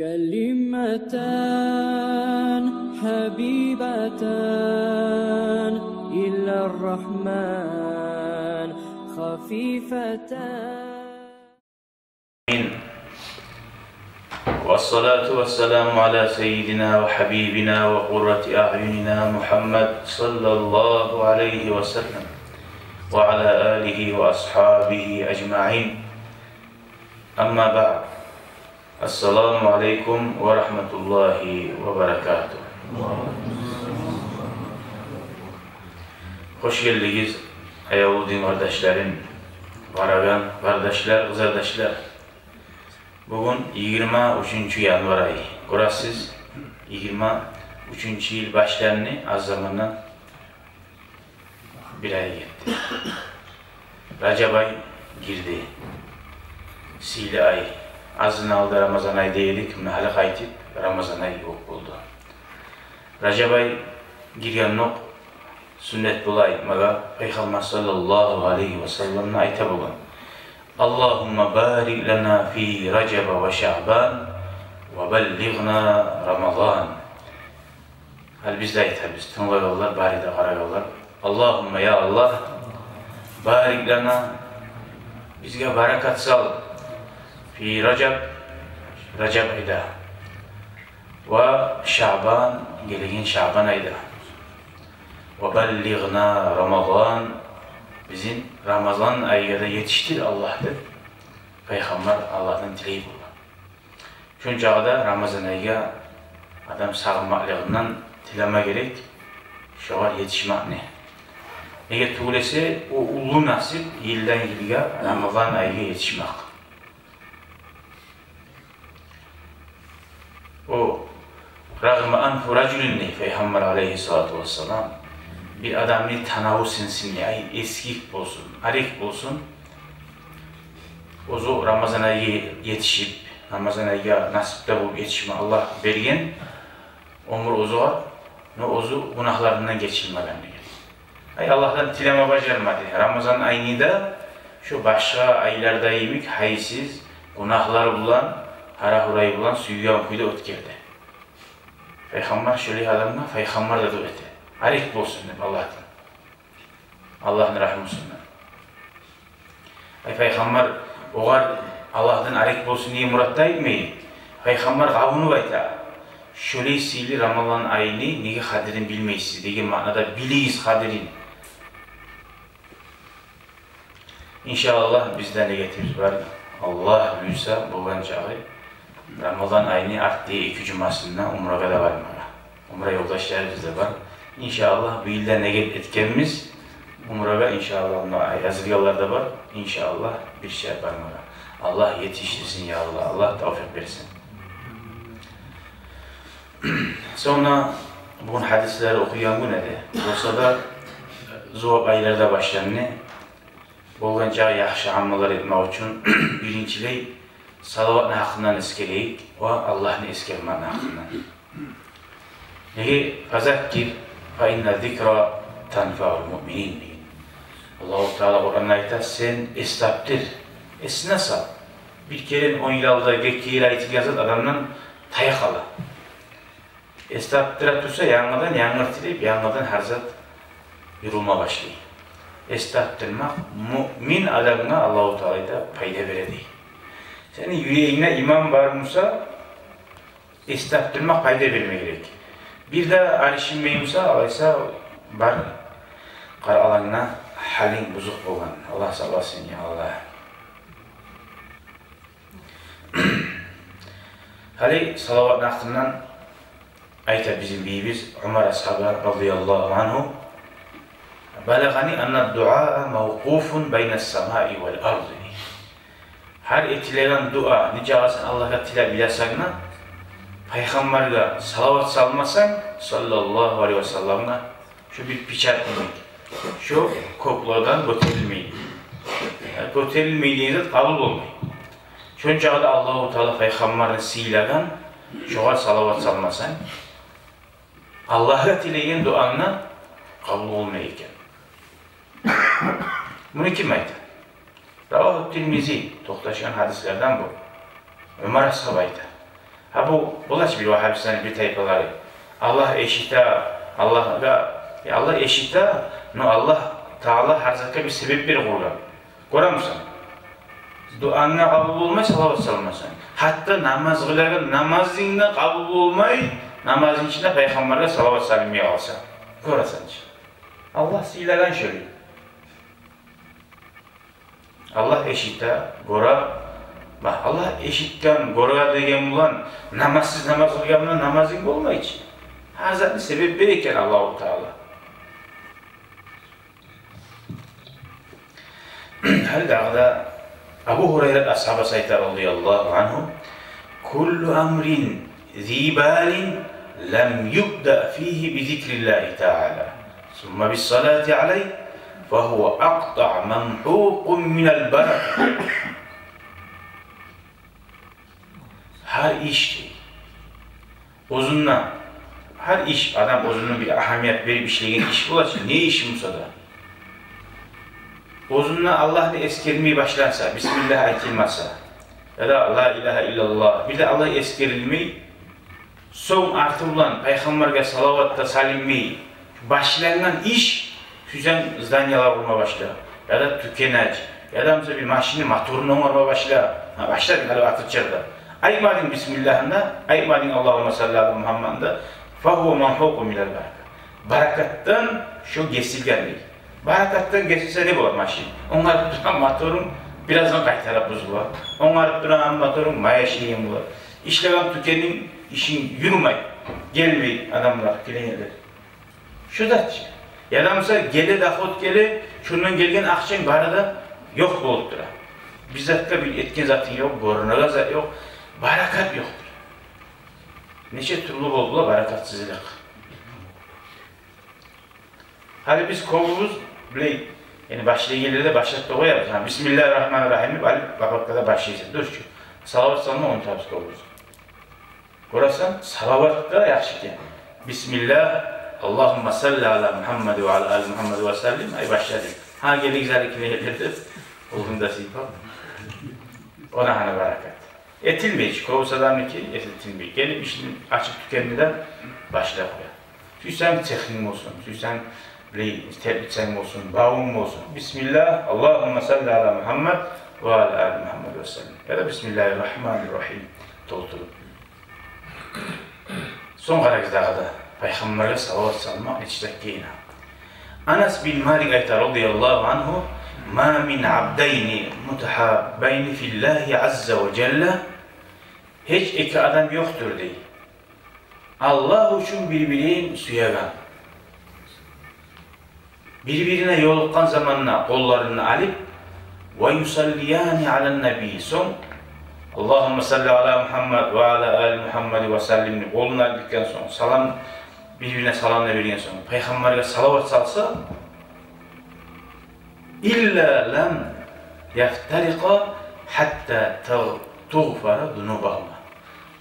كلمتان حبيبتان إلى الرحمن خفيفتان. والصلاة والسلام على سيدنا وحبيبنا وقرة أعيننا محمد صلى الله عليه وسلم وعلى آله وأصحابه أجمعين. أما بعد. Esselamu Aleyküm ve Rahmetullahi ve Berekatuhu. Hoş geldiniz ey Yahudi kardeşlerim, Varagan kardeşler, kızardaşlar. Bugün 23 yanvar ayı. Görəsiz 23 yıl başlarını az zamandan bir ay gitti. Recep ay girdi. Sili ay. Azın aldı Ramazan ayı deydik, məhələ qaytib Ramazan ayı yox oldu. Recep ay girgan nok sünnet bulay maga Peygamber sallallahu aleyhi ve sellem'ne ayta bulan. Allahumma barik lana fi Recep ve Şaban ve bellighna Ramazan. Hal bizde aytabız, tınlayollar, bari de qarayollar. Allahumma ya Allah, barik lana, bizge barakat sal. Fi Recep ayda ve Şaban, gelegin Şaban ayda ve bellighna Ramazan, bizim Ramazan ayında yetiştir Allah'tır. Peygamber Allah'tan dileyip olur. Şuncağda Ramazan ayına adam sağınmaklığından dileme gerek, şu var yetişmek ne? Eğer tuğlese o ulu nasip yıldan yılga Ramazan ayına yetişmek. O rağma anfu racülünni Peygamber aleyhissalatu vesselam bir adamı tanavu sinsinli ay eskik olsun, arif olsun. Ozu Ramazan ayı yetişip Ramazan ayı nasipte bulup yetişme Allah bergen omur ozu var. Ne ozu günahlarından geçilmeden diyor. Ay Allah'tan tileme bacarmadı. Ramazan ayında şu başka aylarda yemek haysiz günahlar bulan harahurayı bulan suyuyan kuyda ötkerdi. Peygamber şöyle adamına, Peygamber de öğretti. Arif olsun deyip Allah'tan. Allah'ın rahmi olsun. Peygamber oğar Allah'tan arif olsun diye muratta etmeyi. Peygamber kavunu bayta. Şöyle sili Ramazan ayını nege kadirin bilmeysiz degen manada biliyiz kadirin. İnşallah bizden ne getiririz var. Allah buyursa boğan çağı Ramazan ayını arttığı 2 cumasından Umra'ya da var mı? Umra yoldaşları bizde var. İnşallah bu yılda ne etkenimiz Umra'ya inşallah yazılıyorlarda var. İnşallah bir şey yapar mı? Allah yetiştirsin ya Allah. Allah tevfik versin. Sonra bugün hadisleri okuyan bu nedir? Olsa da zor aylarda başlanını bolganca yaxşı amallar etmek için birinciliği salavatın hakkından eskeleyik ve Allah'ın eskelmenin hakkından. Nege fazakkir fe inna zikra tanfa'ul mu'minin. Allah-u Teala Kur'an'da ayta sen estaptir, esine sal. Bir kere 10 yıl alda gekkiyle aytıp yazıp adamdan tayak ala. Estaptira tutsa yanmadan yangırtırıp yanmadan harzat yürülme başlayın. Estaptırmak mümin adamına Allah-u Teala'da fayda veredi. Senin yüreğine iman varmışsa estaptırmak fayda verme gerek. Bir de alışınmayımsa alaysa var kara alanına halin bozuk olan. Allah sallasın ya Allah. Hali salavat hakkından ayta bizim beyimiz Ömer ashabı radıyallahu anhu balagani anna du'a mevkufun beynes semai vel ardı. Her etilen dua nicasın Allah'a tile bilasagna Peygamber'e salavat salmasan sallallahu aleyhi ve sellem'e şu bir piçat demek. Şu kokladan götürülmeyin. Yani götürülmeydiğinizde kabul olmayın. Şunca da Allah-u Teala Peygamber'e silagan şoğa salavat salmasan Allah'a tileyen duanla kabul olmayırken. Bunu kim aydı? Ravah-ı Tirmizi, toxtaşan hadislerden bu. Ömer ashabaydı. Ha bu bulaş bir Vahhabistan bir tayfaları. Allah eşita, Allah eşita, no Allah Taala harzaka bir sebep bir kurgan. Koramsan. Duanna kabul olmay, salavat salmasan. Hatta namaz kılarken namazınla kabul olmay, namazın içinde Peygamber'e salavat salmaya alsa. Korasan. Allah silagan şöyle. Allah eşita, gora, bak Allah eşitken, gora degen bulan, namazsız namaz kılganla namazın olmay için. Hazatlı sebep bereken Allah-u Teala. Hal dağda Abu Hureyre ashaba saytar radıyallahu anhu kullu amrin zibalin lem yubda fihi bi zikrillahi ta'ala summa bis salati aleyh fehuve aqta' memhukun minel barak. Her iş uzunla her iş adam uzunun bir ahamiyet verip işleyen iş bulaşır. Ne iş olsa da uzunla Allah'la eskermeyi başlansa, Bismillah aytilmazsa ya da La ilahe illallah, bir de Allah eskerilmeyi son artı bulan Peygamber'e salavatta salimmeyi başlanan iş füzen zdanyalar olma başlar ya da tükenac ya da mesela bir maşini motorunu olma başlar. Başlar bir halı atırçarda. Aymadın Bismillah'ında, aymadın Allahümme salli ala Muhammed'da فَهُوَ مَنْحُوقُ مِنَ الْبَرَكَةِ. Barakattan şu kesilgen değil. Barakattan kesilse ne olur maşin? Onlar tutan motorun birazdan kaytarıp bozulur. Onlar tutan motorun maya şeyin olur. İşleven tükenin işin yürümey, gelmey adamlar, kileneler. Şu da ya da mesela gele dahut gele, şundan gelgen akşam barada yok olup durar. Bizzatka bir etkin zatın yok, goruna zat yok, barakat yoktur. Neçe türlü oldular barakatsızlık. Hadi biz kovumuz bile yani başlayı yerlerde başlattığı o yapacağız. Yani Bismillahirrahmanirrahim alıp babakta başlayacağız. Dur şu. Salavat salma onu tabi kovumuz. Orasan salavatta yaxşı ki. Bismillah Allahümme salli ala Muhammed ve ala ali Muhammed ve sallim. Ay başladık. Ha geli güzellikle yerlerde olduğunda sipap. Ona hani barakat. Etilmeyici, kovsadan ki etilmeyici. Gelip işini açıp tükenmeden başla koya. Süsen texnim olsun, süsen terbitsen olsun, bağım olsun. Bismillah, Allahümme salli ala Muhammed ve ala ali Muhammed ve sallim. Ya da Bismillahirrahmanirrahim. Doldurun. Son karakızda Peygamber'e salavat salmak içecek giyine. Anas bin Malik ayta radıyallahu anhu ma min abdayni mutahabbayni fillahi azza ve celle hiç iki adam yoktur dey. Allah için birbirinin suyagan. Birbirine yolukkan zamanla kollarını alıp ve yusalliyani alen nebi son Allahümme salli ala Muhammed ve ala ali Muhammed ve sallimni kolunu aldıktan sonra salam birbirine salamla verirken sonra Peygamber'e salavat salsa İlla lem yeftarika hatta tuğfara dunubahuma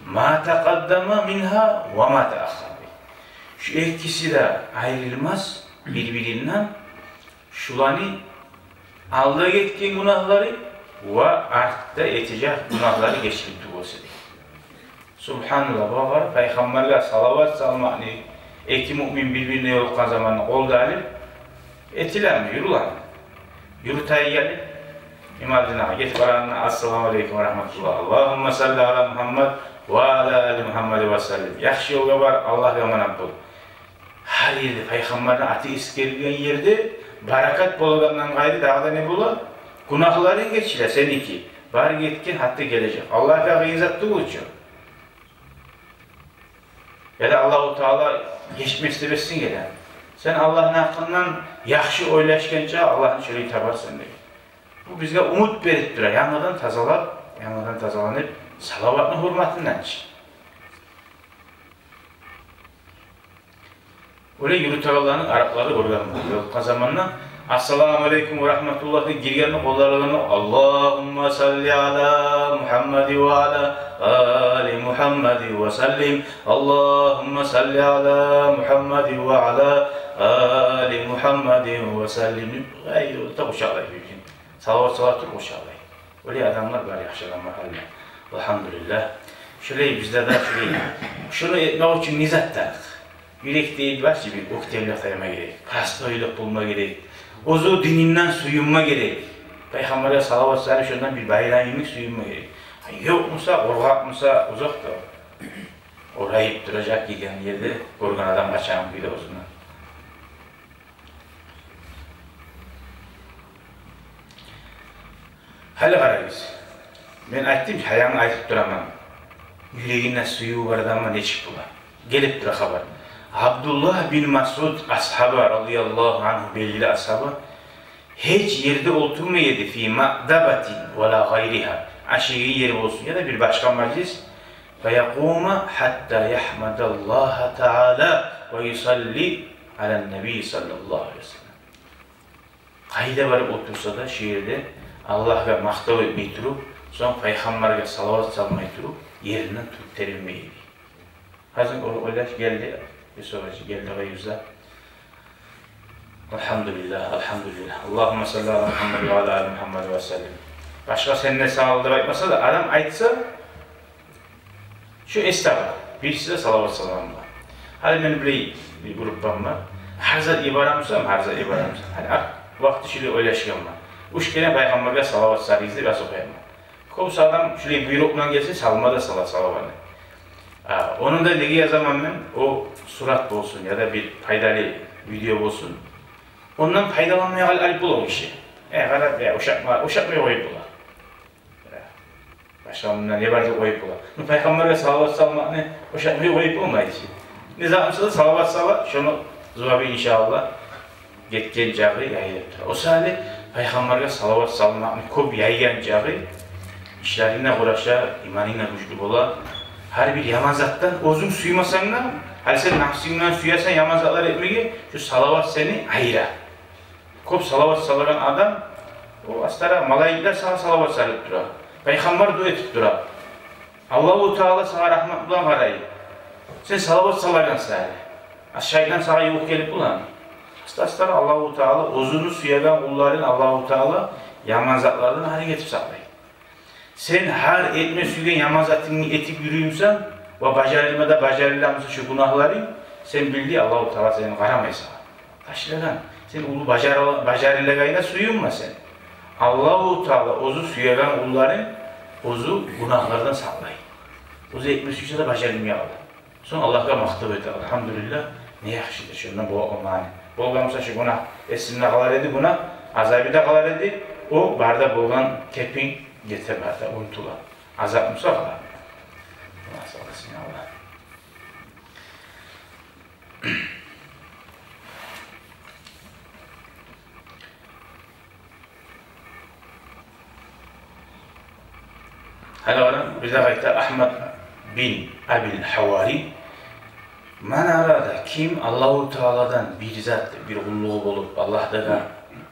ma taqaddama minha ve ma ta'akhkhara. Şu ikisi de ayrılmaz birbirinden. Şulani aldığı etkin günahları ve artta etecek günahları geçirip duası. Subhanallah var. Peygamber'e salavat salmak ne? İki mümin birbirine yolukkan zamanla kol alıp etilenmiyor, yürülen. Yürütay gelip İmadına git baranına Assalamu aleykum ve rahmetullah. Allahümme salli ala Muhammed ve ala ali Muhammed ve sallim. Yaxşı yolga var, Allah yamanat bol. Her yerde Peygamber'in ateist gelgen yerde barakat bolagandan gayrı dağda ne bolar? Günahların geçiler seninki. Bari gitkin hatta gelecek. Allah'a gıyızattığı uçuyor. Ya da Allah-u Teala geçmek istemesin gelen. Sen Allah'ın hakkından yaxşı oylaşkençe Allah'ın şöyle tabarsın diye. Bu bizge umut verip durar. Yanmadan tazalanıp salavatın hürmetinden çık. Öyle yürütağlarının Arapları organlar. O zamanla Assalamu aleykum ve rahmetullah'ı girgenli kollarını Allahümme salli ala Muhammed ve ala ali Muhammed ve sallim. Allahümme salli ala Muhammed ve ala ali Muhammed ve sallim. Gayrı da uşaqlar büyükün. Salavat salatır uşaqlar. Öyle adamlar var yaxşı adamlar haline. Elhamdülillah. Şöyle bizde de şöyle. Şunu etmek için nizatlar. Yürek değil var ki bir oktevle kayma gerek. Pastoyluk bulma gerek. Ozu dininden suyunma gerek. Peygamber'e salavat salih şundan bir bayram yemek suyunma gerek. Yok musa, orgak musa uzak da. Orayıp duracak giden yerde organ adam kaçan bir de ozuna. Hali karayız. Ben ayttim ki hayağını aytıp duramam. Yüreğine suyu var adamla ne çıktı var. Gelip dura haber. Abdullah bin Masud ashabı radıyallahu anh belli ashabı hiç yerde oturmaydı fi ma'dabatin ve la gayriha. Aşırı yeri olsun ya da bir başka meclis ve yakuma hatta yahmadallaha ta'ala ve yusalli alen nebi sallallahu aleyhi ve sellem. Kayda varıp otursa da şiirde Allah'a maktav etmeyi durup son Peygamber'e salavat salmayı durup yerinden tutup terilmeyi. Hazır olaş geldi. Bir sonraki geldi ve yüzde. Elhamdülillah, elhamdülillah. Allahümme salli ala Muhammed ve ala Muhammed ve sellem. Başka seninle sağlığı aytmasa da adam aytsa şu estağfurullah. Birisi de salavat salam var. Hadi benim bir grupam var. Hazır ibaramsam, hazır ibaramsam. Hani vakti şöyle oylaşkan var. Üç kere Peygamber'e salavat sarıyızdı ve sokayım. Kovsa adam şöyle buyrukla gelse salma da salavat. Onun da negi yazamam ben, o surat olsun ya da bir faydalı video olsun. Ondan faydalanmaya alıp bul o işi. Uşakmaya koyup bula. Başka bundan ne varsa koyup bula. Peygamber'e salavat salmak ne? Uşakmaya koyup olmaydı ki. Nizamsa da salavat salva, şunu zuhabı inşallah getken cağı yayılıptır. O sayede Peygamber'e salavat salmak ne? Kop yaygan cağı işlerine uğraşa, imanına güçlü ola. Her bir yamazattan ozun suymasan da, hani sen nafsinden suyasan yamazatlar etmeye, şu salavat seni ayıra. Kop salavat salagan adam, o astara malayikler sana salavat sarıp durar. Peygamber dua etip durar. Allah-u Teala sana rahmetullah karayı. Sen salavat salagan sana. Aşağıdan sana yok gelip ulan. Astara Allah-u Teala ozunu suyagan kulların Allah-u Teala yamazatlardan hareket saklayın. Sen her etme suyun yamazatını etip yürüyümsen ve bacarılmada şu günahları sen bildiği Allah-u Teala seni karamaysa. Taşlagan. Sen ulu bacarılagayla suyunma sen. Allah-u Teala ozu suyagan kulların ozu günahlardan saklayın. Ozu etme suysa da bacarılmaya alır. Son Allah'a maktab et. Elhamdülillah ne yakışıdır şundan bu olmanı. Bolgamsa şu günah esinle kalar edi buna, azabı da kalar edi. O barda bolgan kepin getirmedi, unutula. Azap mı saklar? Allah saklasın ya Allah. Hala bir de Ahmed bin Abil Havari manarada kim Allah-u Teala'dan bir zat, bir kulluğu olup Allah'ta da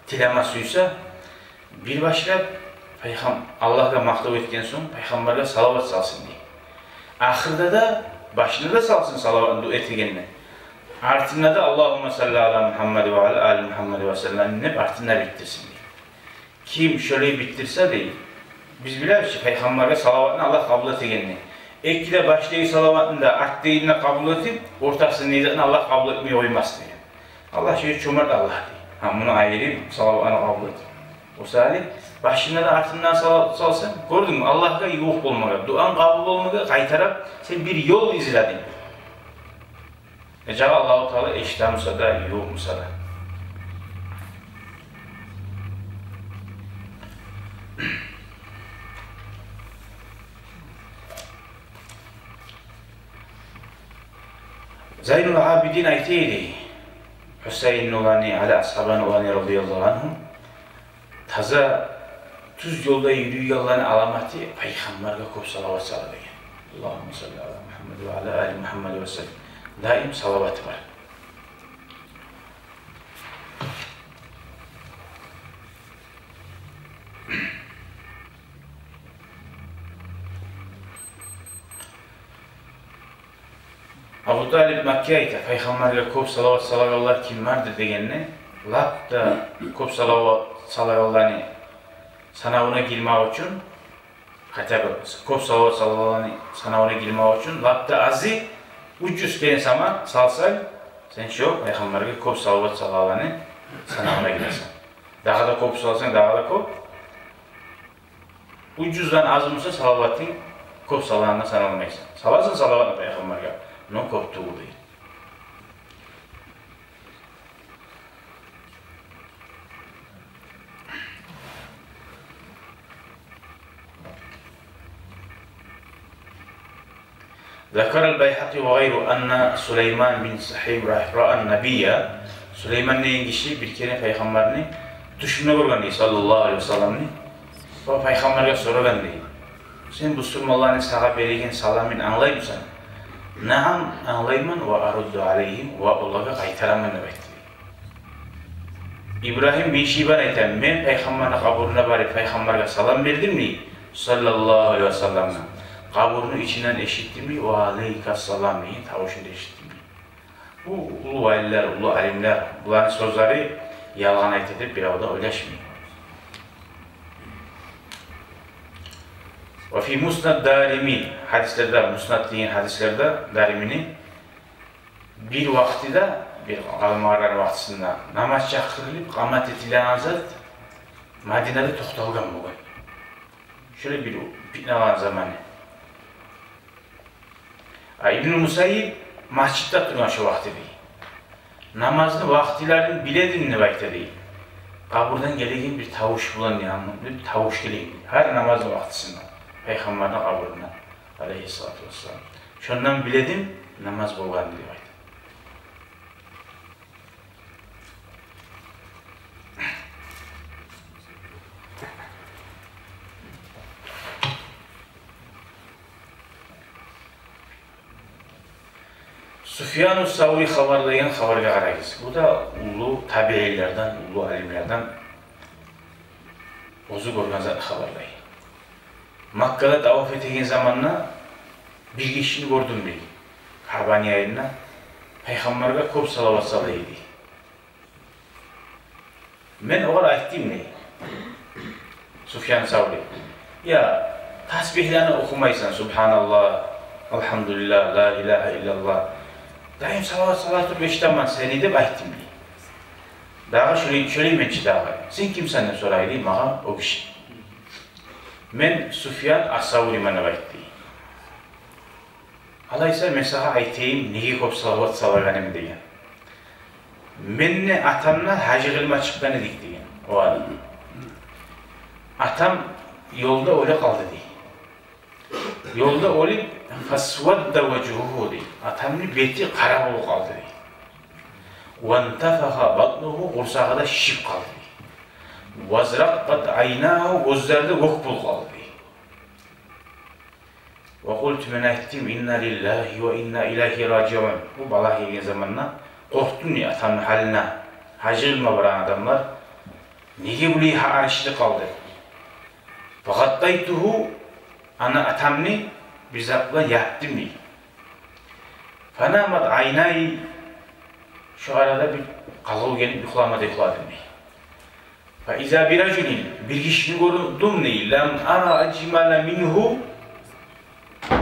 tilamasıysa bir başka Allah'a maktab etken son Peygamber'e salavat salsın diye. Ahirde de başına da salsın salavatını dua etkenine. Artına da Allahümme salli ala Muhammed ve ala ali Muhammed ve sellem'in artına bitirsin diye. Kim şöyle bitirse değil, biz biliriz ki Peygamber'e salavatını Allah kabul etkenine. Ekle başlayı salavatını da arttığını kabul edip, ortasını neyden Allah kabul etmeye uymaz diye. Allah şey çömert Allah diye. Bunu ayrı salavatını kabul et. O sayede başına da artından salsın, gördün mü? Allah'a yok olmağa, duan kabul olmağa kaytarıp sen bir yol izledin. Acaba Allah-u Teala eştamsa da, yok musa da. Zeynul Abidin ayteydi. Hüseyin olani, ala ashaban olani radıyallahu anhum. Taza tuz yolda yürüyorların alamatı Peygamber'e kop salavat saladı. Allahümme salli ala Muhammed ve ala ali Muhammed ve sellem. Daim salavat var. Abu Talib Mekke'ye ite Peygamber'e kop salavat salavarlar kim vardır degenine lap da kop salavat salavarlarını sanavına girmek için hatta köp salavat salavanı sanavına girmek için lapta azı 300 kere zaman salsan sen çok Peygamber'e köp salavat salavanı sanavına girersin. Daha da köp salsan daha da köp. 300'dan az olsa salavatın köp salavanına sanılmaysan. Salarsan salavatına Peygamber'e. No köp tuğu değil. ذكر البيهقي وغيره أن سليمان بن سحيم رأى النبي Süleyman neyin kişi bir kere Peygamberini düşünme görgəndi sallallahu aleyhi ve sellemni. O Peygamber'e sorğandı. Sen bu Müslümanların sağa beregen salamını anlay mısın? Naam anlayman ve aruddu aleyhim ve Allah'a qaytaramın deydi. İbrahim bir şey var aytan, men Peygamber'in kaburuna barıp Peygamber'e salam verdim mi? Sallallahu aleyhi ve sellem'e. Kaburunu içinden eşittim mi? Ve aleyhisselam diye tavuşunu eşittim mi? Bu ulu valiler, ulu alimler, bunların sözleri yalan edip bir avda öleşmiyor. Ve fi musnad darimi hadislerde, musnad diyen hadislerde darimini bir vaktide, bir almarar vaktisinde namaz çakırılıp qamat etilen azat Medine'de toxtalgan bugün. Şöyle bir fitnalan zamanı. İbn-i Musayyib masjiddə durgan şu vakti değil. Namazını vaktilerin biledin vakti değil. Kaburdan gelegen bir tavuş bulan yanında bir tavuş gelegen. Her namazın vaktisinde. Peygamber'in kaburuna aleyhissalatu vesselam. Şundan biledim namaz bolgan diye vakti. Süfyan-ı Savri xabarlayan xabarga qarayız. Bu da ulu tabiilerden, ulu alimlerden ozu görgan zat xabarlayı. Makka'da tavaf ettiğin zamanla bir kişini gördüm deydi. Karbani ayında Peygamber'e köp salavat salaydı. Men oğar aytdim ne? Süfyan-ı Savri. Ya tasbihlerini okumaysan Subhanallah, Elhamdülillah, La ilahe illallah. Daim salatı beştaman seni de aytdim deydi. Daha şöyle mençi daha. Sen kimsenden soraydı mağa o kişi. Men Süfyan As-Savri bana aytdı. Alaysa mesela aytayım neye köp salavat salaganım degan. Menne atamla hacı kılma çıkkan edik degan. O adam. Atam yolda öyle kaldı deydi. Yolda öyle fasvadda vecuhu deydi. Atamın beti kara bolu kaldı deydi. Vantafaha batnuhu kursağı da şişip kaldı deydi. Vazraqat aynahu gözlerde vokbul kaldı deydi. Ve kultu men ayttim inna lillahi ve inna ilahi raciun. Bu bala gelgen zamanla korktun ya atamın haline. Hacı kılma varan adamlar nege bu arşide kaldı. Fagattaytuhu ana atamni bir zatla yattım deydi. Fanamat aynayı şu arada bir kalkıp gelip yuklamadı yukladım deydi. Fe izâ bir racülin bir kişini gördüm deydi. Lam ara acimala minhu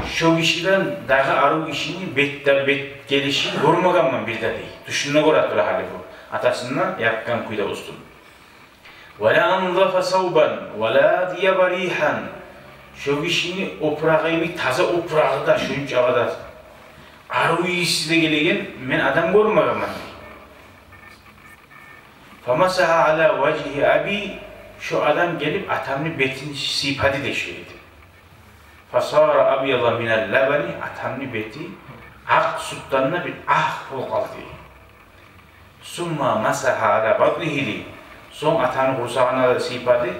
şu kişiden daha arı kişinin bet gelişini görmeganman bir de deydi. Düşününe göre atır hali bu. Atasından yakkan kuyda ustum. Ve la anzafa savban ve la diyaba rihan. Şu kişini oprağıyla taze oprağı da şunca kadar arı iyisi de gelegen men adam görmeganman. Famasaha ala vecihi abi şu adam gelip atamın betini sipadi deşiyordu. Fasara abyada minel labani atamın beti ak süttanına bir bol kaldı. Summa masaha ala batnihi son atanın kursağına da sipadi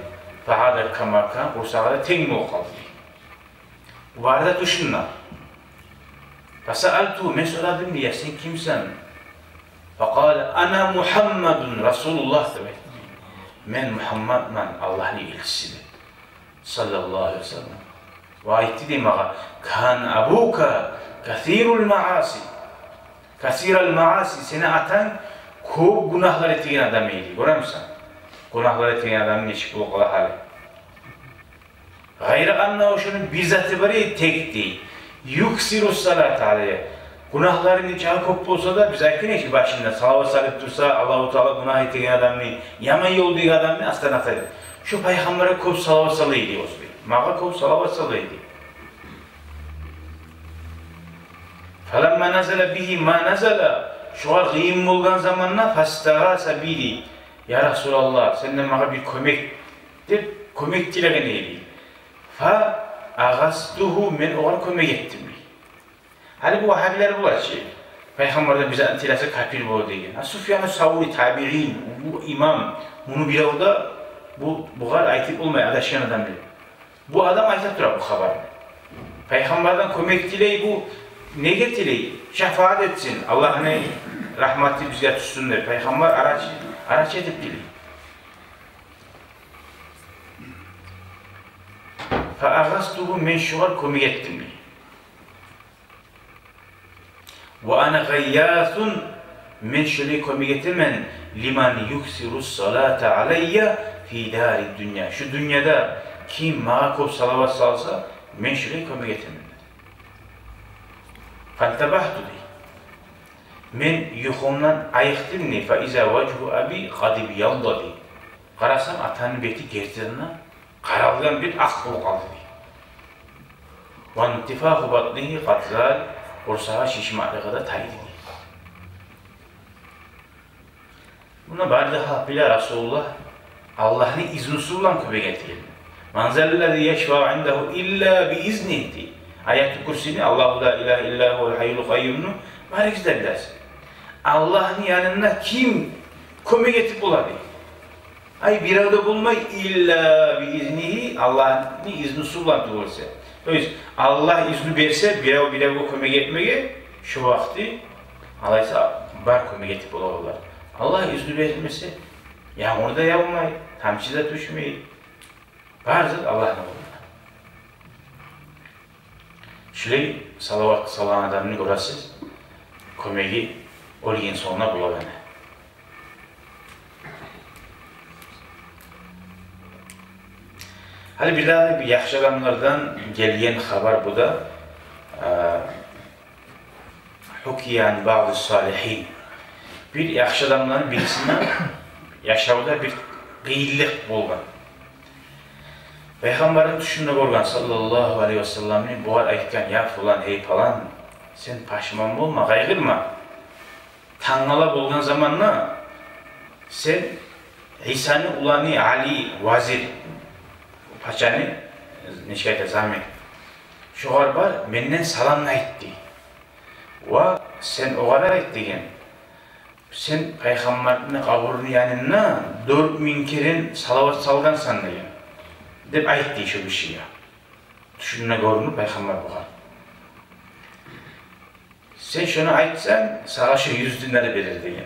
fahada kamarkan kursağına ten bol kaldı. Bu arada düşünün. Fasa'altu men soradım diye sen kimsen? Fakale ana Muhammedun Resulullah demek. Men Muhammed'man Allah'ın elçisidir. Sallallahu aleyhi ve sellem. Ve ayeti demek kan abuka kathirul maasi. Kathirul maasi seni atan çok günahlar ettiğin adam idi. Görür müsün? Günahlar ettiğin adamın eşik bu hali. Gayrı anna o şunun bir zatı var ya tek değil. Yuksirus salat aleyhe. Günahların içi çok olsa da biz ayıkın ki başında salavat salıp dursa Allah-u Teala günah ettiğin adamı, yaman yol diğin adamı aslan ataydı. Şu Peygamber'e çok salavat salıydı o zaman. Mağa çok salavat salıydı. فَلَمَّا نَزَلَ بِهِ مَا نَزَلَ Şuğa gıyım olgan zamanla فَاسْتَغَاسَ بِهِ Ya Resulallah, senden bana bir kömek deyip, kömek dileğine edeyim. فَاَغَسْتُهُ Men ona kömek ettim. Hani bu Vahabiler bu açı. Peygamber'de bize antilası kapil bu değil. Sufyan-ı Savuri tabi'in, bu imam, bunu bir orada bu kadar ayıp olmayan adaşan adam değil. Bu adam ayıp durar bu haberini. Peygamber'den kömek dileği bu ne getireyi? Şefaat etsin. Allah'ın rahmeti bize tutsun der. Peygamber araç edip dileği. فَاَغَسْتُهُ Men şuar kömek ettim diye. وَاَنَا غَيَّاثٌ Men şöyle kömek ettirmen liman yuksirus salata aleyye fi dari dünya. Şu dünyada kim mağakop salavat salsa men şöyle kömek ettirmen. فَانْتَبَحْتُ diye. Men yuhumdan ayıktım ne? فَاِذَا وَجْهُ abi قَدِبْ يَلْضَ diye. Karasam atanın beti gerçekten karalgan bir ak bol kaldı diye. وَانْتِفَاهُ بَطْنِهِ قَتْزَالِ Orsağa şişmakla kadar taydı diye. Buna bir daha bile Resulullah Allah'ın iznisi olan köpek getirildi. Manzellezi yeşfa indehu illa bi iznihi. Ayet-i Kürsi'ni Allahu la ilahe illa huvel hayyul kayyum'nu bari güzel dersin. Allah'ın yanında kim köpek getirip buladı? Ay bir arada bulmayı illa bi iznihi Allah'ın iznisi olan doğrusu. Öyle Allah izni verse bir o kömek etmeye şu vakti alaysa bar kömek etip olurlar. Allah izni vermesi yağmurda yağmayı, tamçıda düşmeyi barzı Allah'ın olurlar. Şöyle salavat salan adamını görəsiz kömeği olğun sonuna bulalım. Hadi bir daha bir yaxşı adamlardan gelen haber bu da Hukiyan bazı salihin bir yaxşı adamların birisinden yaşavda bir qiyillik bolgan. Peygamberin düşünde bolgan sallallahu aleyhi ve sellem'in bu aytgan ya falan hey falan sen paşman bolma, qaygırma. Tanala bolgan zamanla sen İsa'nın ulanı Ali Vazir Paçanı neşayete zahmet. Şuar var, menden salamla etti. Ve sen o kadar ettiğin, sen Peygamber'in kaburunun yanına 4000 kere salavat salgan sandığı. Dep aytti şu bir şey ya. Düşününe görünür Peygamber bu kadar. Sen şunu aytsan, sana şu 100 dinleri verir diye.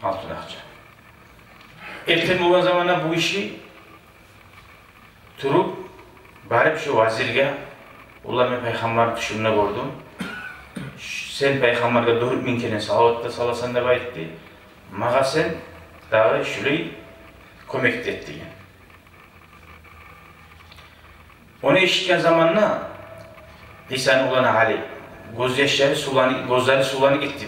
Altın akça. Erken olan zamanda bu işi turup barip şu vazirge ulan ben Peygamber'in düşününe gördüm. Sen Peygamber'e 4000 kere salavatta salasan da bayıttı. Mağa sen daha şurayı kömek etti. Onu işitken zamanla İsa'nın ulan Ali gözleri sulanı gitti.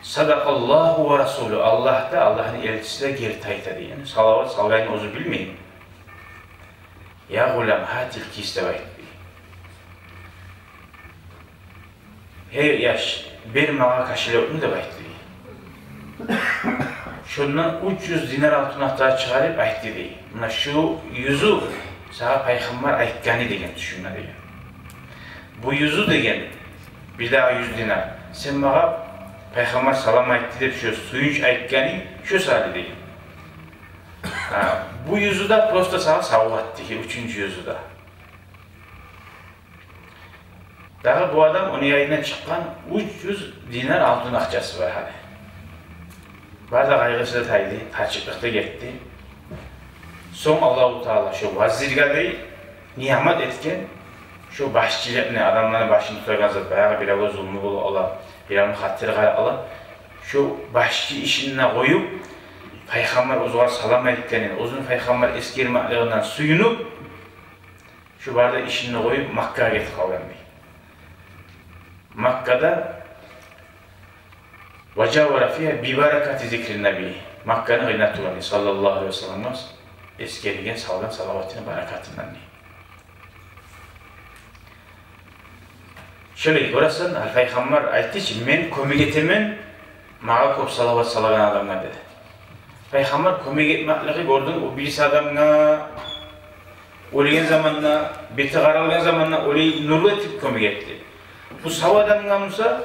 Sadakallahu ve Resulü Allah da Allah'ın elçisi de geri taytadı yani. Salavat salgayın ozu bilmeyin. Ya gulam hatil ki istevayt. Hey yaş, benim mağa kaşılıyordum da bayt. Şundan 300 dinar altın ahtar çıkarıp ayt dedi. Buna şu yüzü sana Peygamber aytgani degen düşünme degen. Bu yüzü degen bir daha 100 dinar. Sen bana Peygamber salam aytti de şu suyunç aytgani şu sali degen. Bu yüzü de prosta sana savgattı ki 3. yüzü de. Daha bu adam onun yayından çıkan 300 dinar altın akçası var hani. Bazı kaygısı da taydı, taçıklıkta gitti. Son Allah-u Teala şu vazirgade nihamet etken şu başçılıkını adamların başını tutarken zat bayağı bir ava zulmü bulu ola, bir avın hattırı ala şu başçı işine koyup Peygamber ozuğa salam aytkanın, ozun Peygamber eskermekliğinden suyunup, şu barda işini koyup Makka'ya getip kalgan. Makka'da vacavara fiye bi berekati zikrin nebi. Makka'nın gıynatı sallallahu aleyhi ve sellem eskerigen salgan salavatının berekatından. Şöyle görürsen, Peygamber aytdı ki, men kömek etemen, mağa köp salavat salagan adamlar dedi. Peygamber kömek etmekliği gördün, o birisi adamına, öleyen zamanla, beti qaralgan zamanla öyle nurlu etip kömek etti. Bu sağ adamdan olsa,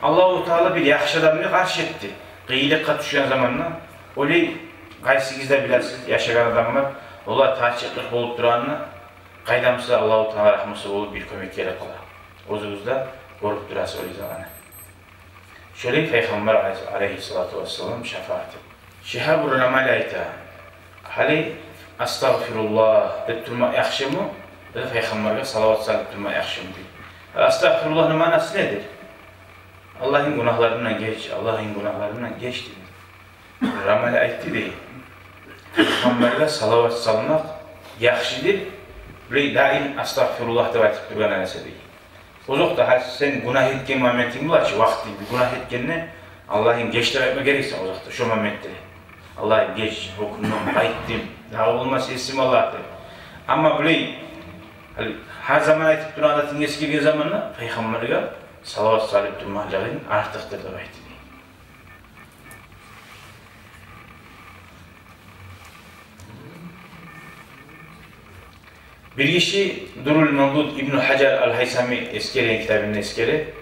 Allah-u Teala bir yaxşı adamını karşı etti. Qiyiliqqa düşen zamanla, öyle qaysigizde biləsiniz, yaşayan adamlar, onlar taçıqlıq bolup duranına, qaydamsa Allah-u Teala rahmısı olup bir kömek gerek olar. O'zingizda ko'rib turasiz o'sha zamanı. Şöyle Peygamber aleyhissalatu vesselam şefaati. Şihabur Ramali ayta. Hali astagfirullah deb turma yaxshimi? Dedi Peygamberge salavat salib turma yaxshimi deydi. Astagfirullah'ın manası nedir? Allah'ın günahlarından geç, Allah'ın günahlarından geç dedi. Ramali aytdı deydi. Peygamberge salavat salmak yaxşidir. Ve daim astagfirullah deb aytib turgan narsa deydi. Uzakta sen günah etken momentin bular ki, vakti günah etkenine Allah'ın geçler etme gerekse uzakta, şu momentde. Allah'ın geç, okunmam, ayttim, daha olmaz esim Allah'tır. Ama böyle, her zaman aytıp duran adatın eskirgen zamanla, Peygamber'e salavat salib durmağın artıqdır da aytdı. Bir kişi Durul Mevlud İbn-i Hacer al-Haysami eskeri kitabının eskeri,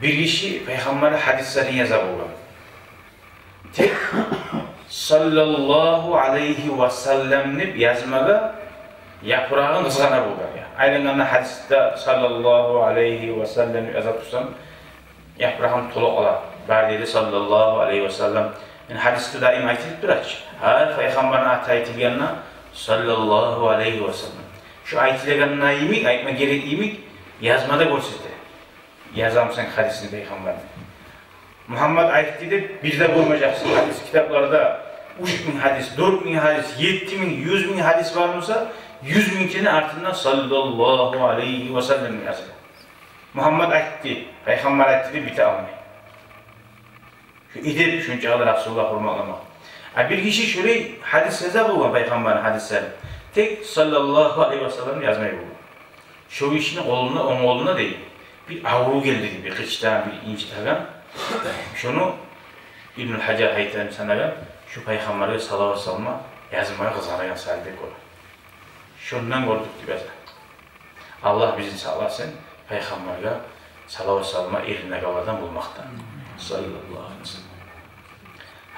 bir kişi Peygamber'e hadislerini yazab olan. Tek sallallahu aleyhi ve sellem'ni yazmaga yaprağın kızgana bulgar. Aynen hadiste sallallahu aleyhi ve sellem'ni yazab tutsam, yaprağın tolu olar. Berdeydi sallallahu aleyhi ve sellem. Yani hadiste daim aytılıp durar. Her Peygamber'in aytılganına sallallahu aleyhi ve sellem. Şu aytileganına imik, aytma gerek imik, yazmada görsete. Yazamsan hadisini Peygamber'in. Muhammed aytti de bir de bulmayacaksın hadis kitaplarda 3000 hadis, 4000 hadis, 7000, 100.000 hadis var mıysa 100.000'kinin ardından sallallahu aleyhi ve sellem yazıyor. Muhammed aytti, Peygamber aytti de bite almayın. Şu idep şunca alır Resulullah hurmalamak. Bir kişi şöyle hadis yazar bulma Peygamber'in hadisleri. Tek sallallahu aleyhi ve sellem yazmayı buldu. Şu işini onun oğluna değil. Bir avru geldi bir kıçtan bir inci tagan. Şunu İbn-i Hacer Haytami sanagan, şu Peygamber'e salavat salma yazmaya kızganagan salibek olur. Şundan gördük ki bize. Allah bizi sağlasın, Peygamber'e salavat salma eline kavadan bulmaktan. Sallallahu aleyhi ve sellem.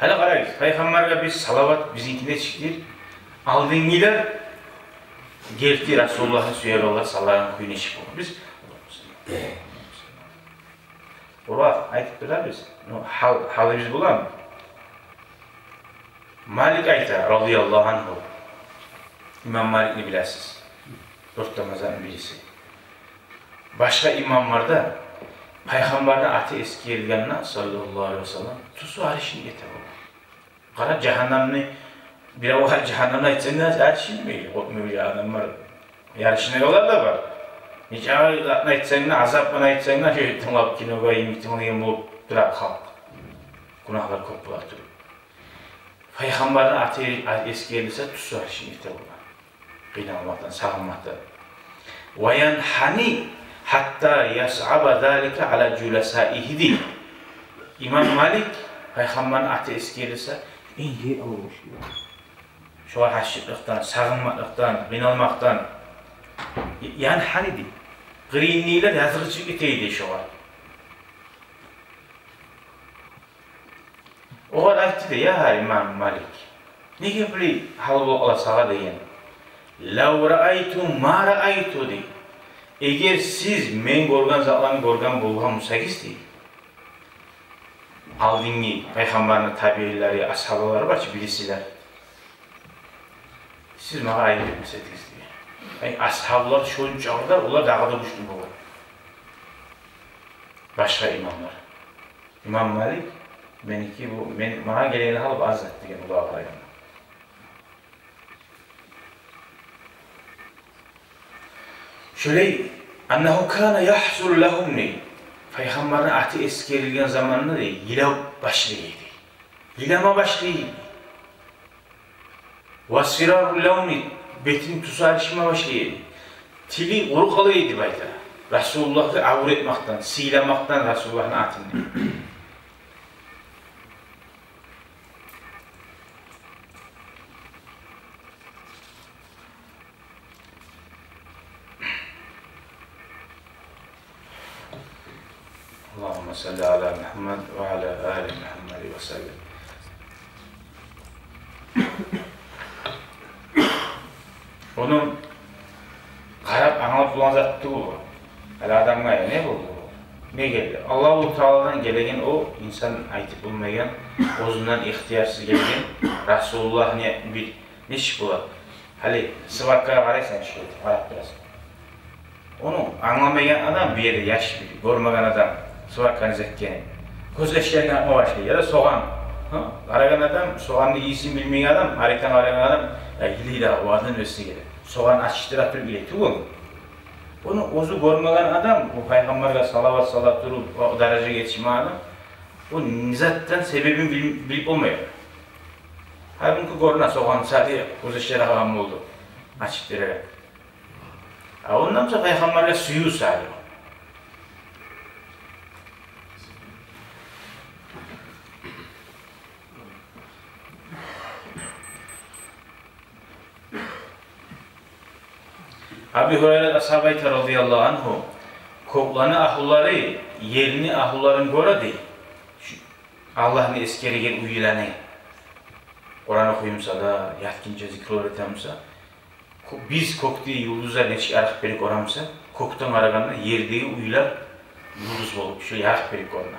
Hala qarayız, Peygamber'e biz salavat bizimkine çıkır. Aldıngiler geldi Resulullah'ın süyer olarak sallallahu kuyuna çıkıyor. Biz Urvat aytıp durar biz. Halı biz bulan. Malik ayta radıyallahu anhu. İmam Malik'ni biləsiz. 4 namazdan birisi. Başka imamlarda Peygamber'den atı eski elganına sallallahu aleyhi ve sellem tusu arişini getir olur. Qara cehennemni bir avval cehennemle içinden arişini mi? Korkmuyor adamlar. Yarışına yollar da var. Hiç ağırlatına içsenle, azapına içsenle şöyle tınlap kinoga yemiktimliğin bulup durar halk. Günahlar çok bular durur. Peygamber'in atı eski elise tusu arişini getir olur. Kıynalmaktan, sağınmaktan. وَيَنْحَنِي hatta yas'aba zalika ala culasaihi di. İmam Malik Peygamber'in atı eski elise iyi olmuş. Şu haşitlikten, sağınmaktan, kıynalmaktan yani hani di. Grinniler yazıcı giteydi şu an. O kadar ayıttı da ya İmam Malik. Ne gibi halva ola sağa deyin. لَوْ رَأَيْتُ مَا رَأَيْتُ di. Eğer siz men gorgan zatlarını gorgan bulgan musagis di. Aldıngi Peygamber'in tabiileri, ashabaları var ki birisiler. Siz bana ayıp etmesediniz diye. Yani ashablar şöyle çağırdılar, onlar dağda düştü bu. Başka imamlar. İmam Malik Meniki bu, bana geleni alıp az et degan Ulağa qaraygan. Şöyle annahu kana yahsul lahum ne? Peygamberin atı eskerilgen zamanında da yila başlayıydı. Yilama başlayıydı. Vasfirarul lavni betin tusalışma başlayıydı. Tili urukalıydı bayta. Resulullah'ı avur etmekten, silamaktan Resulullah'ın atını. Allahümme salli ala Muhammed ve ala ali Muhammed ve sellem. Onun qarab anlıp bulan zatı bu. Hala adamga ne oldu? Ne geldi? Allah-u Teala'dan gelegen o insan aytıp bulmayan, özünden ihtiyarsız gelgen Resulullah ne bir neş bular. Hali sıvakka qaraysan şu qarab biraz. Onu anlamayan adam bir yerde yaş bir, görmegen adam sıvakkanı zekken. Gözleşlerini yapma başlıyor ya da soğan. Aragan adam, soğanı iyisin bilmeyen adam, harikan aragan adam, ya giliyle o adın ötesi gelir. Soğan açıştıra tür bile tuğun. Onu ozu görmegen adam, o Peygamber'e salavat salat durup o derece geçme adam, o nizatten sebebini bilip olmuyor. Halbuki görünen soğan sadece gözleşleri havam oldu, açıştıra. Ondan sonra Peygamber'e suyu sağlıyor. Abi Hureyre ashabayta radıyallahu anhu koklanı ahulları yerini ahulların göre değil. Allah'ın eskeri gel uyulanı. Kur'an okuyumsa da yatkince zikr öğretemse biz koktuğu yıldızlar neçik araq berik oramsa koktan araganda yerdeki uyular yıldız bolup şu yaraq berik orana.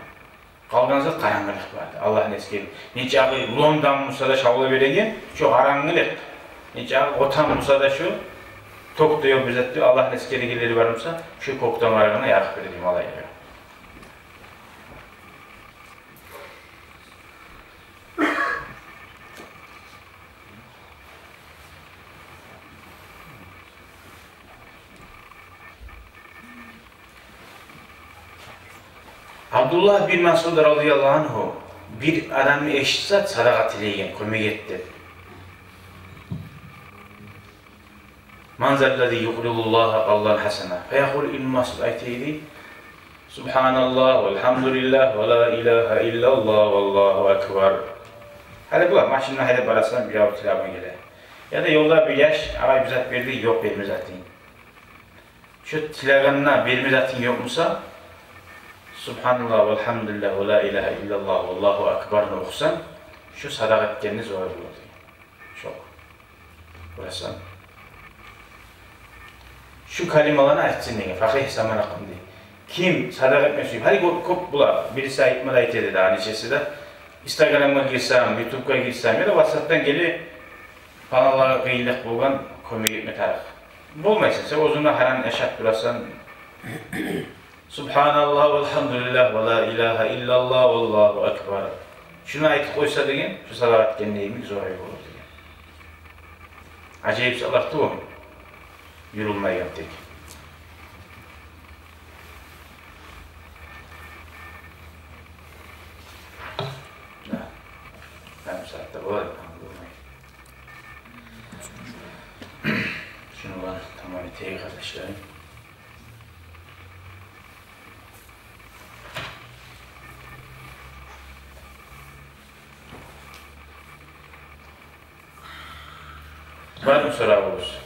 Kalgan zat karangılık vardı. Allah'ın eskeri. Neçe ağı London Musa da şavla veregen şu karangılık. Neçe ağı Otan Musa da şu tok diyor bize diyor Allah'ın eskerigeleri varımsa şu koktan araganda yaraq vereyim alayım. Abdullah bin Mas'ud radıyallahu anhu bir adamı eşitse sadakat ileygen, kömek etti. Manzellezi yuqridullaha qallan hasana. Feyaqul İbn Mas'ud aytaydi. Subhanallah, velhamdülillah, ve la ilahe illallah, vallahu ekber. Hadi bu var, maşinle hadi barasından bir avut ilama gelir. Ya da yolda bir yaş, ağay bizat verdi, yok vermi zaten. Şu tilaganına vermi zaten yok musa, Subhanallah, velhamdülillah, ve la ilahe illallah, vallahu ekber'ni okusan, şu sadak etkeniniz zor olur. Çok. Burası. Şu kalimalarını açsın diye, fakih zaman akım diye. Kim sadak etmesi, hadi kop bula, birisi ayıtmadı ayıtedi daha neçesi de. Instagram'a girsem, YouTube'a girsem ya da WhatsApp'tan gelip panalara kıyılık bulgan kömek etme tarih. Bulmaysan, sen ozunda haran eşat durasan, Subhanallah, velhamdülillah, ve la ilahe illallah, vallahu ekber. Şuna ayıtıp koysa degen, şu sadak etkenliğimiz zor olur degen. Acayip salaktı o. Yürülmeyen tek. Ben saatte bu arada şunu ben tamam eteyim kardeşlerim. Var mı sorunuz?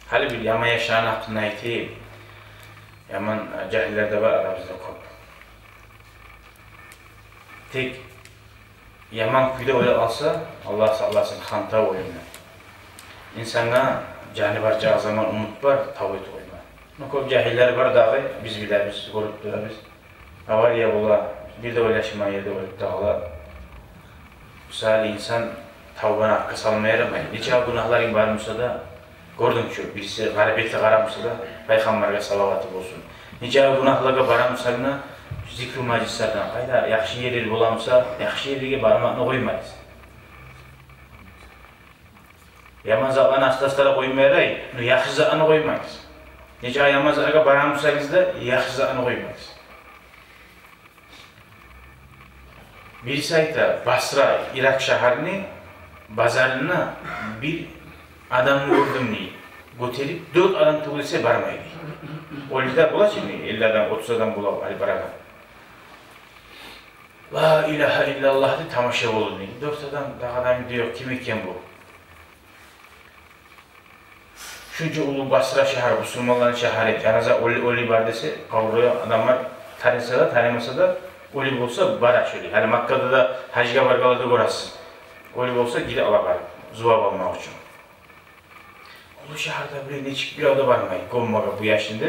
Hali bir yaman yaşayan hakkında aytayım. Yaman cahiller de var aramızda kop. Tek yaman kuyda öyle alsa Allah sallasın hanta oyunu. İnsana canı var cağı zaman umut var, tavut oyunu. Kop cahiller var dağı biz bileriz, görüp durarız. Var ya bula bir de öyle yaşama yerde olup dağlar. Bu sefer insan tavbana arka salmaya yaramayın. Neçe günahların barmasa da gördün şu birisi garibeti qaramsa da Peygamberge salavatı olsun. Neçe günahlarga baramsa zikr majlislerden qayda yaxshi yerler bolamsa, yaxshi yerlerge barmağını koymayız. Yaman zalani astaslara koymayarayı, yaxshi zalani koymayız. Neçe yaman zalga baramsanız da yaxshi zalani koymayız. Birisi ayta Basra, Irak şehrini, bazarına bir adam gördüm diye götürüp 4 adam tuğulsa barmaydı. O yüzden bula şimdi 50 adam, 30 adam bula Ali Baraga. La ilahe illallah diye tamaşa oldu diye. 4 adam, daha adam diyor kim iken bu? Şunca ulu Basra şehri, Müslümanların şehri, canaza oli var dese, kavruya adamlar tanısa da tanımasa da oli olsa bara şöyle. Hani Makka'da da hacga vargalarda görərsiniz. Oli olsa gidip alaqar, zuvab almaq üçün. Ulu şehirde bile neçik bir avda barmayı, qovmağa bu yaşında.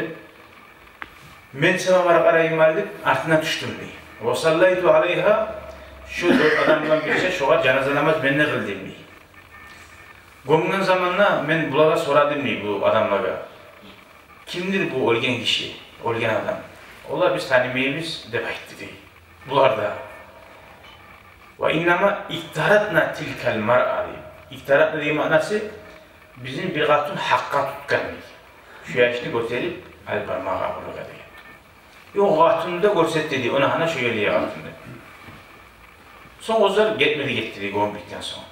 Men sana var qarayım aldım, ardına düştüm diye. Ve sallaytu aleyha, şu 4 adamdan birisi şoğa canaza namaz ben ne kıldım diye. Qovman zamanla men bulağa soradım diye bu adamlara. Kimdir bu ölgen kişi, ölgen adam? Onlar biz tanımayız dep aytdı diye. Bular da. Ve innama iktaratna tilkel mar'a diye. İktaratna diye manası bizim bir hatun hakka tutkan diye. Şu yaşını gösterip el parmağı kabulü diye. Yok hatunu da görset dedi, ona hana şöyle diye hatunu. Son ozlar gitmedi gitti diye gombikten sonra.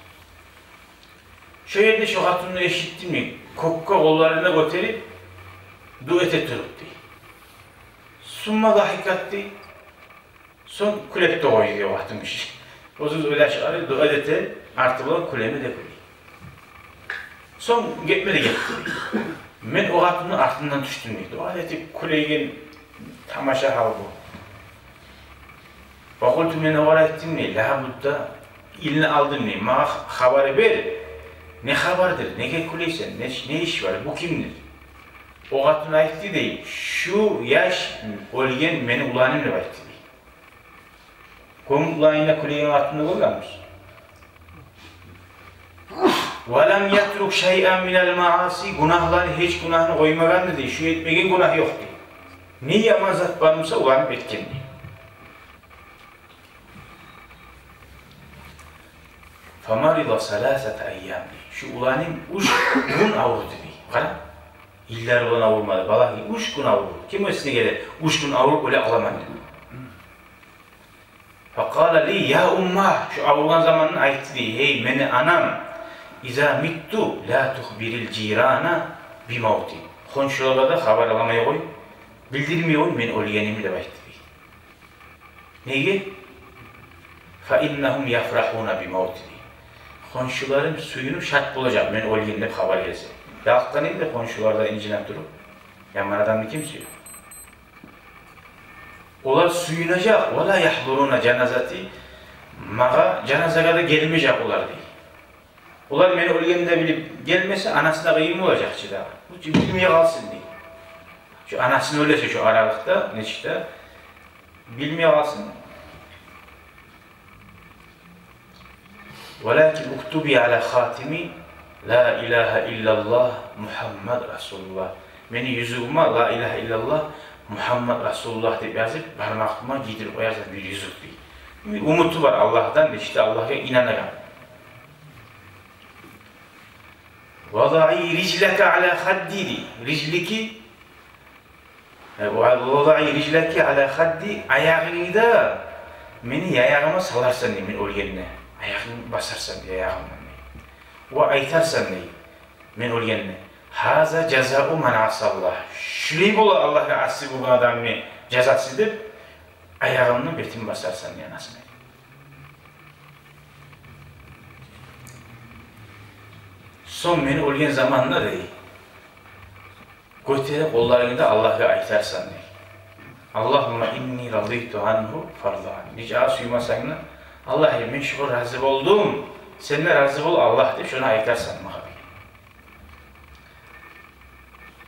Şöyle de şu hatununu eşitti mi, kokka kollarına gösterip duet ettirip diye. Summa dahikat diye. Son kulekte koydu diye vaxtmış. O zaman öyle çıkarıyor, dua edete artık olan kulemi de koyuyor. Son gitmedi gitti. Ben o hatunun ardından düştüm diye. Dua edete kuleyin tamaşa hal bu. Bakultu men avara ettim diye, laha budda ilini aldım diye, bana haberi ver. Ne haberdir, ne kuleysen, ne iş var, bu kimdir? O hatun ayıttı değil, şu yaş ölgen beni ulanımla ayıttı değil. Kum ulanıyla kuleyin hatunu koyarmış. وَلَمْ يَتْرُكْ شَيْئًا مِنَ الْمَعَاسِ Günahları hiç günahını koymagandı değil, şu etmegen günah yok değil. Ne yaman zat varmışsa ulanıp etken değil. فَمَرِضَ سَلَاسَةَ اَيَّامِ Şu ulanın 3 gün avurdu diye. Kara? İller olan avurmadı. Bala 3 gün avurdu. Kim ötesine gelir? 3 gün avurup öyle alamadı. فَقَالَ لِي ya ummah Şu avurgan zamanını ayıttı diye. Hey meni anam اِذَا مِتُّ لَا تُخْبِرِ الْجِيرَانَ بِمَوْتِ Konşulara da haber alamaya koy. Bildirmiyor koy. Ben ölgenimi de ayıttı diye. Neye? فَاِنَّهُمْ يَفْرَحُونَ بِمَوْتِ Konşuların suyunu şart bulacak. Ben ölgenle haber gelse. Yağıttanayım da konşularda incinip durup. Yaman adamı kim suyu? Onlar suyunacak. وَلَا يَحْضُرُونَ cenazati Mağa cenazaga da gelmeyecek onlar değil. Onlar beni ölgenle bilip gelmese anasına kıyım olacak daha. Bu bilmeye kalsın diye. Şu anasını öylese şu aralıkta, neçikte bilmeye kalsın. وَلَكِنْ اُكْتُبِي عَلَى خَاتِمِ La ilahe illallah Muhammed Resulullah. Beni yüzüğüme La ilahe illallah Muhammed Resulullah diye yazıp parmağıma giydirip koyarsan bir yüzük değil. Bir umutu var Allah'tan da işte Allah'a inanırım. وَضَعِي رِجْلَكَ عَلَى خَدِّي Ricliki وَضَعِي رِجْلَكَ عَلَى خَدِّي Ayağını da beni ayağıma salarsan diye ben ölgenine. Ayağını basarsan diye ayağımdan diye. Ve aytarsan diye ben ölgenine. Haza ceza'u men asallah. Şurayı bol Allah'a asıl bu adamı cezasıdır. Ayağını betin basarsan diye nasıl diye. Son beni ölgen zamanla değil. Götürüp kollarını da Allah'a aytarsan diye. Allahümme inni radıytu anhu fardan. Nice ağız uyumasan da Allah'ım ben şu razı oldum. Sen de razı ol Allah deyip şuna aytarsan mı?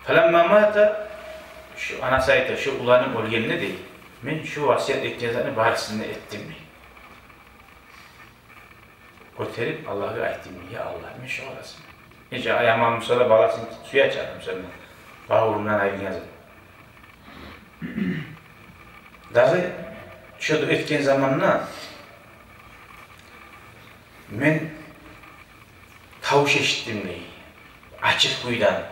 Felemma mata şu anası ayta şu ulanın ölgenine değil. Ben şu vasiyet ettiğini barisinde ettim mi? Koterip Allah'a aytdim. Ya Allah, men şu olasın. Nece ayağımın sonra balasını suya çarptım sonra. Bağırımdan ayrı yazdım. Dağı şurada ötken zamanla men tavuş eşittim neyi. Açık kuyudan.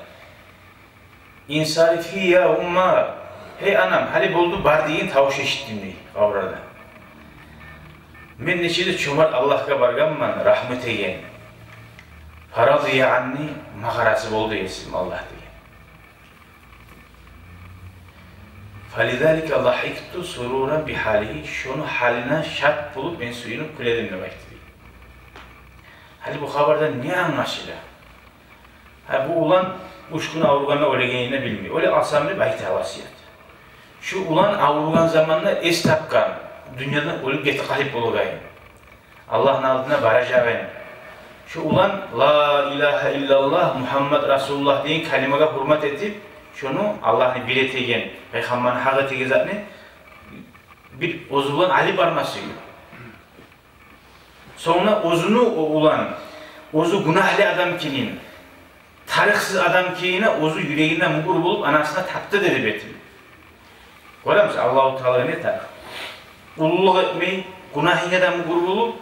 İnsarifi ya umma. Hey anam, hali boldu bar deyin tavuş eşittim neyi. Avrada. Men neçede çomar Allah'a barganman, rahmet egen. Paradı ya anni, mağarası boldu yesim Allah deyin. فَلِذَٰلِكَ لَحِكْتُ سُرُورًا بِحَالِهِ Şunu haline şart bulup ben suyunu kuledim demektir. Hali bu haberden ne anlaşılır? Bu ulan uçkun avurganla ölegenine bilmiyor. Öyle asamlı bayit havasiyat. Şu ulan avurgan zamanla es tapkan, dünyadan ölüp geti kalip olugayın. Allah'ın altına baracağın. Şu ulan La ilahe illallah Muhammed Resulullah deyin kalimaya hürmet edip şunu Allah'ın biletegen, Peygamber'in hakkı tegezatını bir ozulan Ali barması gibi. Sonra ozunu ulan, ozu günahlı adam kinin, tarihsiz adam kine ozu yüreğinden mugur bulup anasına taptı dedi betim. Görüyor musun? Allah-u Teala ne tarih? Ulluluk etmeyi, günahine de mugur bulup,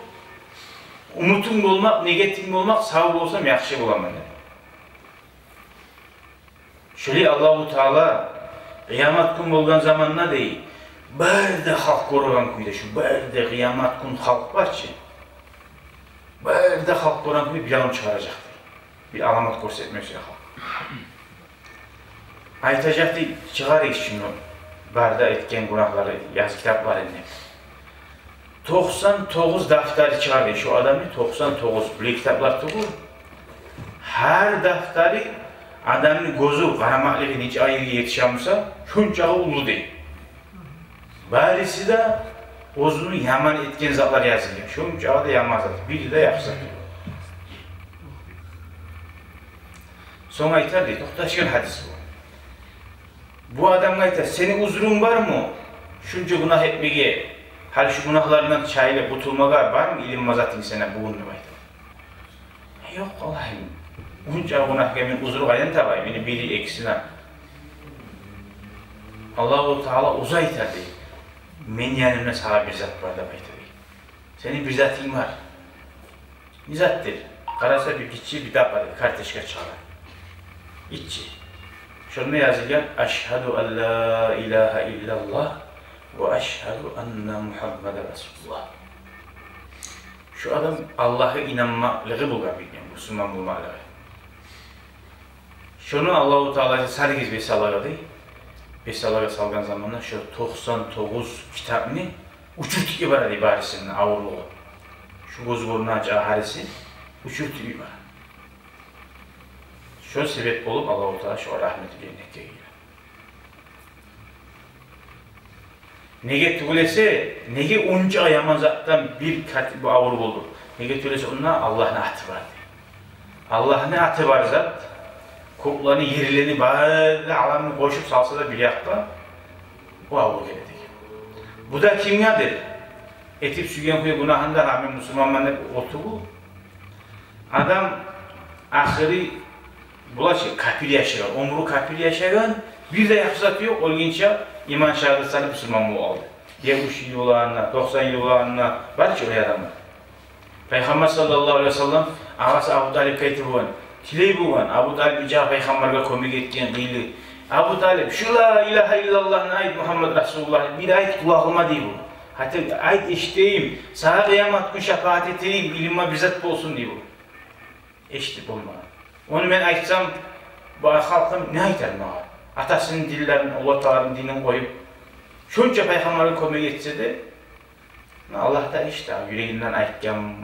umutun olmak, negatif olmak, sağ olsam yakşı bulamam. Şöyle Allah-u Teala kıyamet gün olgan zamanına değil, berde halk korugan kuyda şu, berde kıyamet gün halk var ki, berde halk korugan kuyda bir anam çıkaracaktır. Bir alamat görsetmesi halk. Aytacaktı, çıkarıyız şimdi, barda etken günahları, yaz kitapları ne? 99 dafteri çıkardı şu adamı, 99 bu kitaplar tuğur. Her dafteri adamın gözü karamaklığı hiç ayrı yetişamsa şuncağı ulu değil. Barisi de ozunu yaman etken zatlar yazılıyor. Şuncağı da yaman zat. Biri de yapsa. Sonra aytar değil. Tohtaşkın hadis bu. Bu adam aytar. Senin uzrun var mı? Şunca günah etmeye, hal şu günahlarından çayla kutulmağa var mı? İlim mazat insana bugün mü aytar? Yok Allah'ım. Bunca günah kemin uzru gayden tabay, beni biri eksine. Allah-u Teala uzay tabi. Men yanımda sana bir zat var da baytabi. Senin bir zatın var. Ne zattır? Karasa bir gitçi bir dapadı, karteşka çağlar. İççi. Şunu yazılıyor. Eşhedü en la ilahe illallah ve eşhedü enne Muhammeden Resulullah. Şu adam Allah'a inanmalığı bulgabilgen, Müslüman bulmalığı. Şunu Allah-u Teala sadece Besalaga değil, Besalaga salgan zamanında şu 99 kitabını uçurt ibaret ibaresinin ağırlığı. Şu göz burnaca harisi uçurt ibaret. Şu sebep olup Allah-u Teala şu rahmeti cennete geliyor. Nege tügülese, nege onca yaman zattan bir kat bu ağır buldu. Nege tügülese onunla Allah'ın atı var. Allah'ın atı var zat. Koklarını, yerlerini, böyle alanını koşup salsa da bir yakta o avur gelecek. Bu da kimyadır? Etip sügen kuyu günahında rağmen Müslümanlar otuğu. Adam ahiri bulaşık kapil yaşayan, omuru kapil yaşayan, bir de yapsatıyor, olgunca iman şahıdı sanıp Müslüman bu oldu. 70 yıl olanına, 90 yıl olanına var ki öyle adamlar. Peygamber sallallahu aleyhi ve sellem ağası Abu Talib kayıtı bulan. Tiley bulan, Abu Talib icra Peygamber'e komik etken değil. Abu Talib, şu la ilahe illallah ait Muhammed Resulullah, bir ayet kulağıma değil bu. Hatta ayet işteyim, sana kıyamet gün şefaat edeyim, ilimma bizzat olsun diye bu. Eşitlik olmalı. Onu ben ayetsam, bu halkım ne ayter bana? Atasının dillerini, oğlatların dinini koyup, şunca Peygamber'e komik etse de, Allah da işte, yüreğinden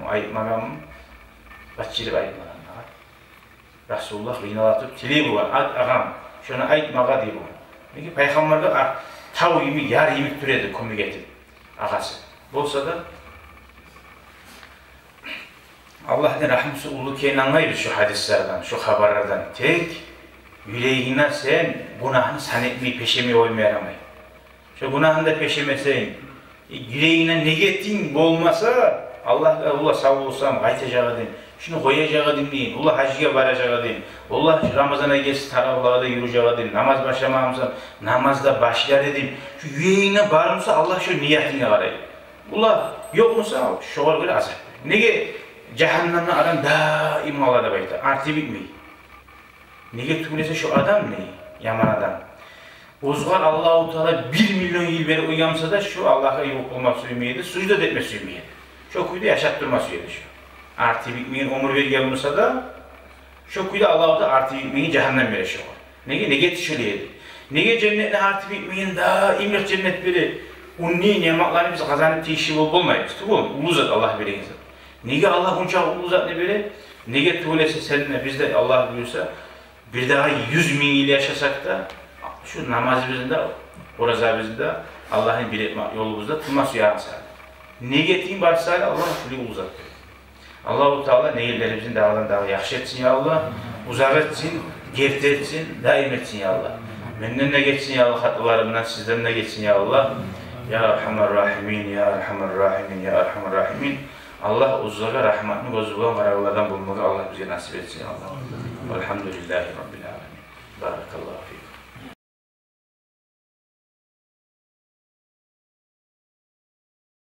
ayetmagam, başçılık ayetmagam. Resulullah kıynatıp tili bu var, ağam, şuna ayetmağa diye bu. Peki Peygamber'de tav yemek, yar yemek türedi, komik etip, ağası. Bolsa da, Allah'ın rahmeti ulu keynanlaydı şu hadislerden, şu haberlerden. Tek yüreğine sen günahını sanetmeyi, peşemeyi oymayamayın. Şu günahını da peşemesen, yüreğine negatif olmasa, Allah sağ olsam, qaytacağı deyin. Şunu koyacağı deyin. Allah hacıya varacağı deyin. Allah Ramazana gelsin, taraflarda yürüyeceği deyin. Namaz başlamamızda, namazda başlar dedim. Şu yüreğine barımsa Allah şu niyetine varayım. Allah yok musa şoğar göre azap. Nege cehennemden adam daim Allah'da bayta. Artı bitmeyi. Nege tüylese şu adam ne? Yaman adam. Ozgar Allah-u Teala 1 milyon yıl beri uyansa da şu Allah'a yok olmak sürmeyedi, sucda etme sürmeyedi. Şokuydu yaşattırma sürmeyedi şu. Artı bitmeyin umur vergen olsa da şokuydu Allah-u Teala artı bitmeyin cehennem vere şu. Nege tişöleyedi. Nege cennetle artı bitmeyin daimlik cennet biri. Unni nimetlerini biz kazanıp tişi olmayız. Ulu zat Allah vereyiniz. Nege Allah bunca ulu zat ne biri? Nege tuğlesi seninle bizde Allah biliyorsa bir daha 100.000 yıl yaşasak da şu namazımızda, orazabımızda Allah'ın bir yolumuzda tutması yarınsar. Ne getireyim başsayla Allah şunu uzattı. Allah-u Teala neyillerimizin dağdan dağa yaxşı etsin ya Allah, uzak etsin, gevde etsin, daim etsin ya Allah. Benden de geçsin ya Allah, hatılarımdan sizden de geçsin ya Allah. Ya Erhamer Rahimin, Ya Erhamer Rahimin, Ya Erhamer Rahimin. Allah uzzağa rahmetini gözüben kararlardan bulmağı Allah bize nasip etsin ya Allah. Velhamdülillahi Rabbil Alemin. Barakallahu fikum.